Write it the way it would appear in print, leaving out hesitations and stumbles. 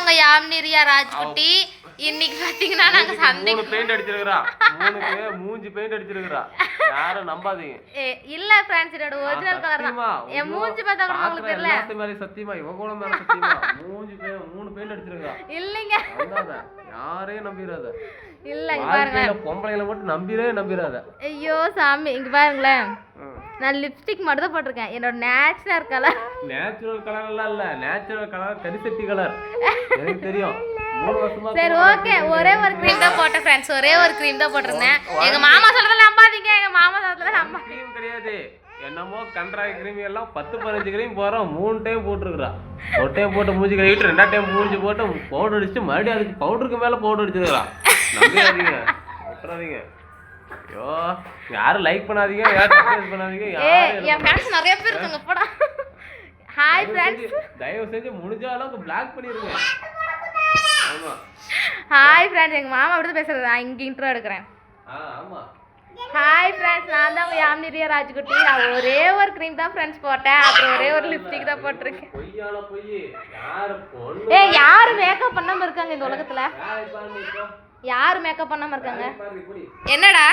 உங்க யாம்னிரியா ராஜ்குட்டி. இன்னைக்கு பாத்தீங்கன்னா நாங்க சந்தைக்கு 3 பெயிண்ட் அடிச்சிருக்கா. 3க்கு மூஞ்சி பெயிண்ட் அடிச்சிருக்கா. யாரும் நம்பாதீங்க. இல்ல फ्रेंड्स இதோட ஒரிஜினல் கலர் தான். என் மூஞ்சி பார்த்தா கூட உங்களுக்கு தெரியல. எல்லாத்து மேல சத்தியமா இவ கூட மேல சத்தியமா மூஞ்சி 3 பெயிண்ட் அடிச்சிருக்கா. இல்லங்க. நம்பாத. யாரையும் நம்பிராத. இல்ல இங்க பாருங்க. பொம்பளைகளை மட்டும் நம்பிராத. ஐயோ சாமி இங்க பாருங்களே. நான் லிப்ஸ்டிக் மட்டும் தான் போட்டுருக்கேன். என்னோட நேச்சுரல் கலர். நேச்சுரல் கலர் எல்லாம் இல்ல. நேச்சுரல் கலர் கரிசட்டி கலர். எனக்கு தெரியும். 3 வருஷமா சரி ஓகே. ஒரே ஒரு க்ரீம் தான் போட்டேன் फ्रेंड्स. ஒரே ஒரு க்ரீம் தான் போட்டுருந்தேன். எங்க மாமா சொல்றத நம்பாதீங்க. எங்க மாமா சொல்றத நம்பாதீங்க. க்ரீம் கிடையாது. என்னமோ கண்ட்ராய் க்ரீம் எல்லாம் 10-15 க்ரீம் போறோம். 3 டைம் போட்டுருக்கா. ஒரு டைம் போட்டு மூஞ்சி கழுவிட்டு 2ஆம் டைம் மூஞ்சி போட்டு பவுடர் அடிச்சு மறுபடியும் அதுக்கு பவுடருக்கு மேல பவுடர் அடிச்சிருக்கா. நம்பிடாதீங்க. விட்டுறாதீங்க. ஐயோ யாரும் லைக் பண்ணாதீங்க. யாரும் சப்ஸ்கிரைப் பண்ணாதீங்க. என் ஃப்ரெண்ட்ஸ் நிறைய பேர் இருக்காங்க போடா. Hi friends. தயவு செஞ்சு முடிஞ்ச அளவுக்கு பிளாக் பண்ணிருங்க. ஆமா. Hi friends. எங்க மாமா அப்படியே பேசுறது. நான் இங்க இன்ட்ரோ எடுக்கிறேன். ஆமா. Hi friends. நான் தான் யாம்னிரியா ராஜ்குட்டி. நான் ஒரே ஒரு க்ரீம் தான் ஃப்ரெண்ட்ஸ் போட்டேன். அப்புறம் ஒரே ஒரு லிப்ஸ்டிக் தான் போட்டிருக்கேன். பொய்யால பொய். யாரு பொண்ணு? யாரு மேக்கப் பண்ணாம இருக்காங்க இந்த உலகத்துல? யாரு மேக்கப் பண்ணாம இருக்காங்க? என்னடா